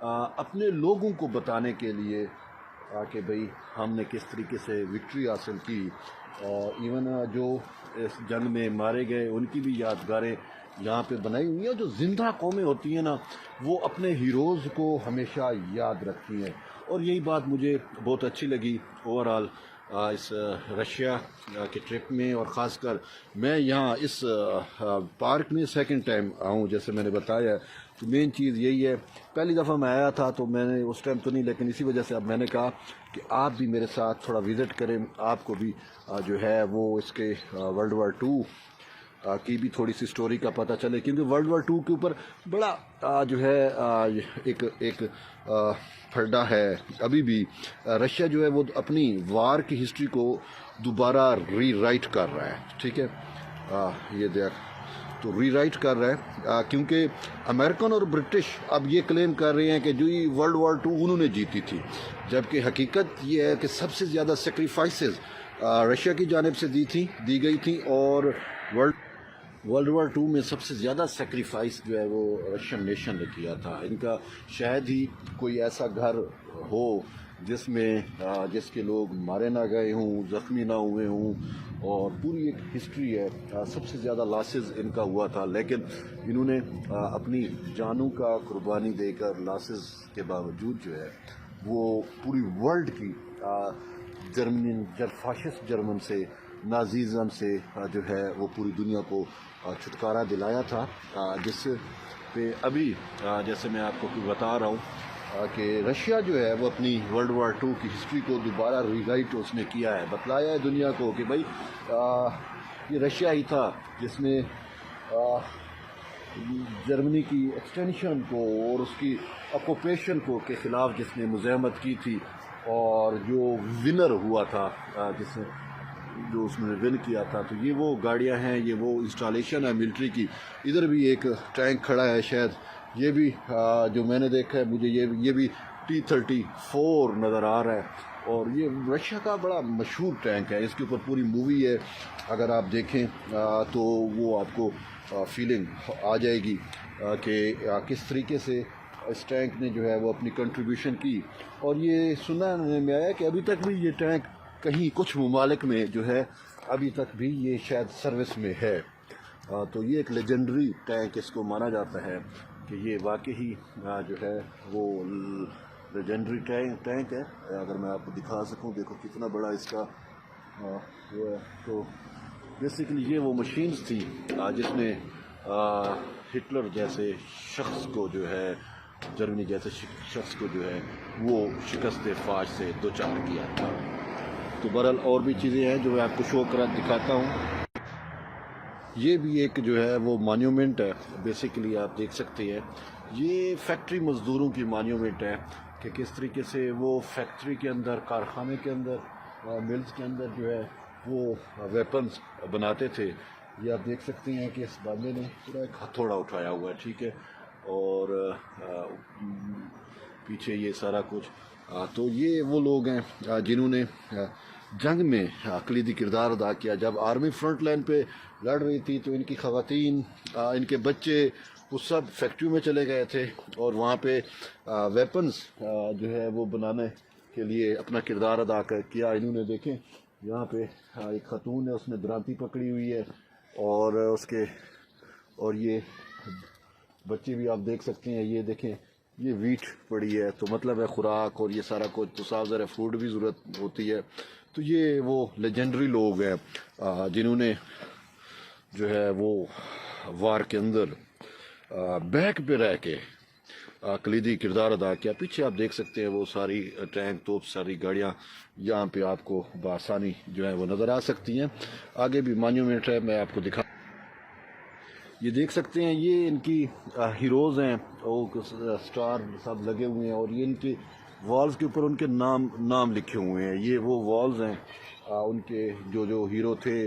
اپنے لوگوں کو بتانے کے لیے کہ بھئی ہم نے کس طریقے سے وکٹری حاصل کی، اور ایون جو اس جنگ میں مارے گئے ان کی بھی یادگاریں یہاں پہ بنائی ہوئی ہیں. جو زندہ قومیں ہوتی ہیں نا، وہ اپنے ہیروز کو ہمیشہ یاد رکھتی ہیں، اور یہی بات مجھے بہت اچھی لگی اوور آل اس رشیا کے ٹرپ میں. اور خاص کر میں یہاں اس پارک میں سیکنڈ ٹائم آؤں. جیسے میں نے بتایا تو مین چیز یہی ہے، پہلی دفعہ میں آیا تھا تو میں نے اس ٹائم تو نہیں، لیکن اسی وجہ سے اب میں نے کہا کہ آپ بھی میرے ساتھ تھوڑا وزٹ کریں، آپ کو بھی جو ہے وہ اس کے ورلڈ وار ٹو کی بھی تھوڑی سی سٹوری کا پتہ چلے، کیونکہ ورلڈ وار ٹو کے اوپر بڑا جو ہے ایک پھڈا ہے ابھی بھی. رشیا جو ہے وہ اپنی وار کی ہسٹری کو دوبارہ ری رائٹ کر رہا ہے. ٹھیک ہے، یہ دیکھ تو ری رائٹ کر رہا ہے، کیونکہ امریکن اور برٹش اب یہ کلیم کر رہے ہیں کہ جو یہ ورلڈ وار ٹو انہوں نے جیتی تھی، جبکہ حقیقت یہ ہے کہ سب سے زیادہ سیکریفائسز رشیا کی جانب سے دی گئی تھی، اور ورلڈ وار ٹو میں سب سے زیادہ سیکریفائس جو ہے وہ رشین نیشن نے کیا تھا. ان کا شاید ہی کوئی ایسا گھر ہو جس کے لوگ مارے نہ گئے ہوں، زخمی نہ ہوئے ہوں، اور پوری ایک ہسٹری ہے. سب سے زیادہ لاسز ان کا ہوا تھا، لیکن انہوں نے اپنی جانوں کا قربانی دے کر لاسز کے باوجود جو ہے وہ پوری ورلڈ کی فاشسٹ جرمن سے، نازیزم سے جو ہے وہ پوری دنیا کو چھٹکارا دلایا تھا. جس پہ ابھی جیسے میں آپ کو بتا رہا ہوں کہ رشیا جو ہے وہ اپنی ورلڈ وار ٹو کی ہسٹری کو دوبارہ ری رائٹ اس نے کیا ہے، بتلایا ہے دنیا کو کہ بھائی یہ رشیا ہی تھا جس نے جرمنی کی ایکسٹینشن کو اور اس کی آکوپیشن کو کے خلاف جس نے مزاحمت کی تھی، اور جو ونر ہوا تھا جو اس نے ون کیا تھا. تو یہ وہ گاڑیاں ہیں، یہ وہ انسٹالیشن ہے ملٹری کی. ادھر بھی ایک ٹینک کھڑا ہے، شاید یہ بھی جو میں نے دیکھا ہے مجھے یہ بھی T-34 نظر آ رہا ہے، اور یہ رشیا کا بڑا مشہور ٹینک ہے. اس کے اوپر پوری مووی ہے، اگر آپ دیکھیں تو وہ آپ کو فیلنگ آ جائے گی کہ کس طریقے سے اس ٹینک نے جو ہے وہ اپنی کنٹریبیوشن کی. اور یہ سننے میں آیا کہ ابھی تک بھی یہ ٹینک کہیں کچھ ممالک میں جو ہے ابھی تک بھی یہ شاید سروس میں ہے. تو یہ ایک لیجنڈری ٹینک اس کو مانا جاتا ہے کہ یہ واقعی جو ہے وہ لیجنڈری ٹینک ہے. اگر میں آپ کو دکھا سکوں، دیکھو کتنا بڑا اس کا وہ ہے. تو بیسیکلی یہ وہ مشینز تھی جس نے ہٹلر جیسے شخص کو جو ہے، جرمنی جیسے شخص کو جو ہے وہ شکست فاش سے دوچار کیا تھا. تو بہرحال اور بھی چیزیں ہیں جو میں آپ کو شو کر دکھاتا ہوں. یہ بھی ایک جو ہے وہ مانیومنٹ ہے، بیسیکلی آپ دیکھ سکتے ہیں یہ فیکٹری مزدوروں کی مانیومنٹ ہے کہ کس طریقے سے وہ فیکٹری کے اندر، کارخانے کے اندر، ملز کے اندر جو ہے وہ ویپنز بناتے تھے. یہ آپ دیکھ سکتے ہیں کہ اس بندے نے پورا ایک ہتھوڑا اٹھایا ہوا ہے. ٹھیک ہے، اور پیچھے یہ سارا کچھ. تو یہ وہ لوگ ہیں جنہوں نے جنگ میں کلیدی کردار ادا کیا. جب آرمی فرنٹ لائن پہ لڑ رہی تھی تو ان کی خواتین، ان کے بچے، وہ سب فیکٹریوں میں چلے گئے تھے، اور وہاں پہ ویپنز جو ہے وہ بنانے کے لیے اپنا کردار ادا کیا. انہوں نے دیکھیں یہاں پہ ایک خاتون ہے، اس نے درانتی پکڑی ہوئی ہے، اور یہ بچے بھی آپ دیکھ سکتے ہیں. یہ دیکھیں یہ ویٹ پڑی ہے، تو مطلب ہے خوراک اور یہ سارا کچھ. تو صاف ظاہر ہے فوڈ بھی ضرورت ہوتی ہے. تو یہ وہ لیجنڈری لوگ ہیں جنہوں نے جو ہے وہ وار کے اندر بیک پہ رہ کے کلیدی کردار ادا کیا. پیچھے آپ دیکھ سکتے ہیں وہ ساری ٹینک، توپ، ساری گاڑیاں یہاں پہ آپ کو بآسانی جو ہے وہ نظر آ سکتی ہیں. آگے بھی مانیومنٹ ہے، میں آپ کو دکھا. یہ دیکھ سکتے ہیں یہ ان کی ہیروز ہیں، سٹار سب لگے ہوئے ہیں، اور یہ ان کے والز کے اوپر ان کے نام لکھے ہوئے ہیں. یہ وہ والز ہیں ان کے جو ہیرو تھے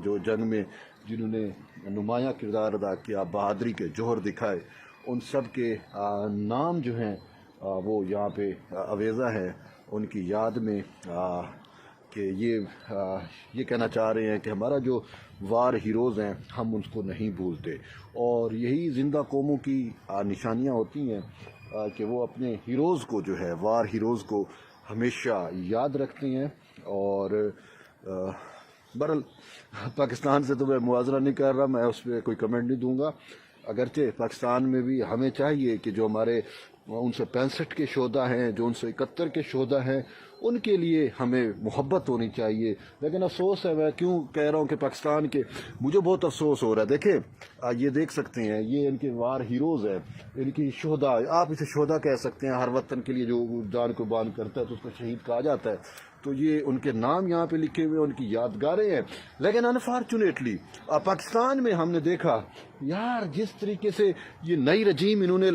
جو جنگ میں جنہوں نے نمایاں کردار ادا کیا، بہادری کے جوہر دکھائے. ان سب کے نام جو ہیں وہ یہاں پہ آویزہ ہے ان کی یاد میں، کہ یہ کہنا چاہ رہے ہیں کہ ہمارا جو وار ہیروز ہیں ہم ان کو نہیں بھولتے. اور یہی زندہ قوموں کی نشانیاں ہوتی ہیں کہ وہ اپنے ہیروز کو جو ہے وار ہیروز کو ہمیشہ یاد رکھتی ہیں. اور بہرحال پاکستان سے تو میں موازنہ نہیں کر رہا, میں اس پہ کوئی کمنٹ نہیں دوں گا. اگرچہ پاکستان میں بھی ہمیں چاہیے کہ جو ہمارے 1965 کے شہدا ہیں, جو 1971 کے شہدا ہیں, ان کے لیے ہمیں محبت ہونی چاہیے. لیکن افسوس ہے, میں کیوں کہہ رہا ہوں کہ پاکستان کے, مجھے بہت افسوس ہو رہا ہے. دیکھیں یہ دیکھ سکتے ہیں, یہ ان کے وار ہیروز ہیں, ان کی شہدا, آپ اسے شہدا کہہ سکتے ہیں. ہر وطن کے لیے جو جان قربان کرتا ہے تو اس کو شہید کہا جاتا ہے. تو یہ ان کے نام یہاں پہ لکھے ہوئے, ان کی یادگاریں ہیں. لیکن انفارچونیٹلی پاکستان میں ہم نے دیکھا یار جس طریقے سے یہ نئی رجیم انہوں نے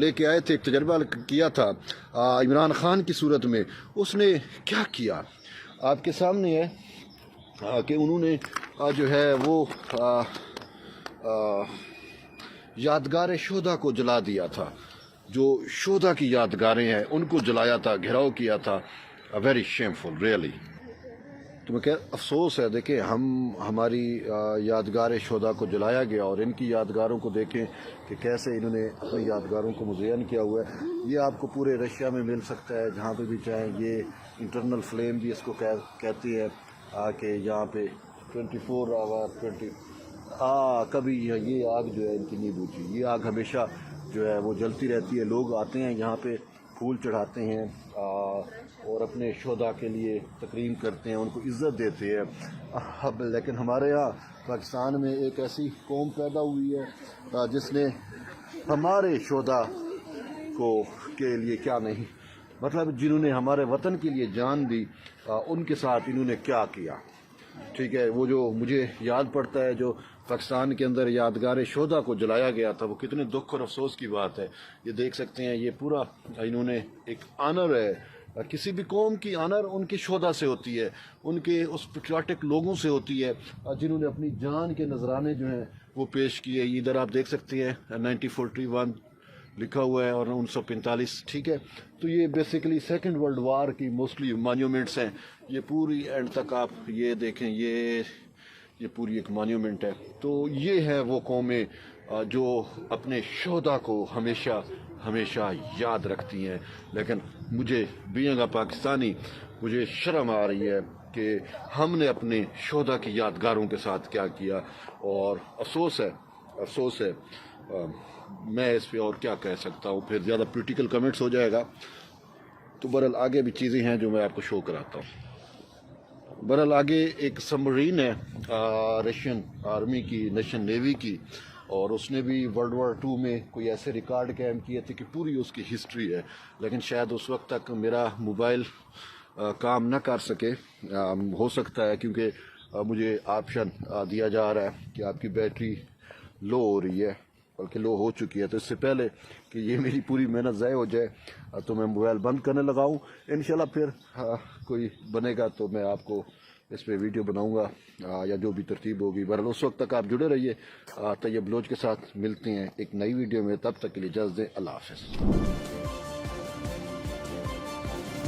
لے کے آئے تھے, ایک تجربہ کیا تھا عمران خان کی صورت میں, اس نے کیا کیا آپ کے سامنے ہے کہ انہوں نے جو ہے وہ یادگار شہدا کو جلا دیا تھا. جو شہدا کی یادگاریں ہیں ان کو جلایا تھا, گھیراؤ کیا تھا. Very shameful really. تو میں افسوس ہے. دیکھیں ہماری یادگار شہدا کو جلایا گیا, اور ان کی یادگاروں کو دیکھیں کہ کیسے انہوں نے اپنی یادگاروں کو مزین کیا ہوا ہے. یہ آپ کو پورے رشیا میں مل سکتا ہے, جہاں پہ بھی چاہیں. یہ انٹرنل فلیم بھی اس کو کہتی ہے کہ یہاں پہ 24 آور کبھی یہ آگ جو ہے ان کی نہیں بجھی. یہ آگ ہمیشہ جو ہے وہ جلتی رہتی ہے. لوگ آتے ہیں یہاں پہ, پھول چڑھاتے ہیں اور اپنے شہدا کے لیے تکریم کرتے ہیں, ان کو عزت دیتے ہیں. لیکن ہمارے یہاں پاکستان میں ایک ایسی قوم پیدا ہوئی ہے جس نے ہمارے شہدا کے لیے کیا نہیں, مطلب جنہوں نے ہمارے وطن کے لیے جان دی, ان کے ساتھ انہوں نے کیا کیا. ٹھیک ہے, وہ جو مجھے یاد پڑتا ہے جو پاکستان کے اندر یادگار شہدا کو جلایا گیا تھا, وہ کتنے دکھ اور افسوس کی بات ہے. یہ دیکھ سکتے ہیں, یہ پورا انہوں نے ایک آنر ہے, کسی بھی قوم کی آنر ان کے شہدا سے ہوتی ہے, ان کے اس پیٹریاٹک لوگوں سے ہوتی ہے جنہوں نے اپنی جان کے نذرانے جو ہیں وہ پیش کیے. ادھر آپ دیکھ سکتے ہیں 1941 لکھا ہوا ہے اور 1945. ٹھیک ہے, تو یہ بیسیکلی سیکنڈ ورلڈ وار کی موسٹلی مانیومنٹس ہیں. یہ پوری اینڈ تک آپ یہ دیکھیں, یہ پوری ایک مانیومنٹ ہے. تو یہ ہے وہ قومیں جو اپنے شہدا کو ہمیشہ یاد رکھتی ہیں. لیکن مجھے بینگ اے پاکستانی مجھے شرم آ رہی ہے کہ ہم نے اپنے شہدا کی یادگاروں کے ساتھ کیا کیا, اور افسوس ہے. میں اس پہ اور کیا کہہ سکتا ہوں, پھر زیادہ پولیٹیکل کمنٹس ہو جائے گا. تو بہرحال آگے بھی چیزیں ہیں جو میں آپ کو شو کراتا ہوں. بہرحال آگے ایک سبمرین ہے رشین آرمی کی, رشین نیوی کی, اور اس نے بھی ورلڈ وار 2 میں کوئی ایسے ریکارڈ قائم کیے تھے کہ پوری اس کی ہسٹری ہے. لیکن شاید اس وقت تک میرا موبائل کام نہ کر سکے, ہو سکتا ہے کیونکہ مجھے آپشن دیا جا رہا ہے کہ آپ کی بیٹری لو ہو رہی ہے, بلکہ لو ہو چکی ہے. تو اس سے پہلے کہ یہ میری پوری محنت ضائع ہو جائے تو میں موبائل بند کرنے لگاؤں. انشاءاللہ پھر کوئی بنے گا تو میں آپ کو اس پہ ویڈیو بناؤں گا یا جو بھی ترتیب ہوگی. بہرحال اس وقت تک آپ جڑے رہیے. طیب بلوچ کے ساتھ ملتے ہیں ایک نئی ویڈیو میں, تب تک کے لیے اجازت دیں. اللہ حافظ.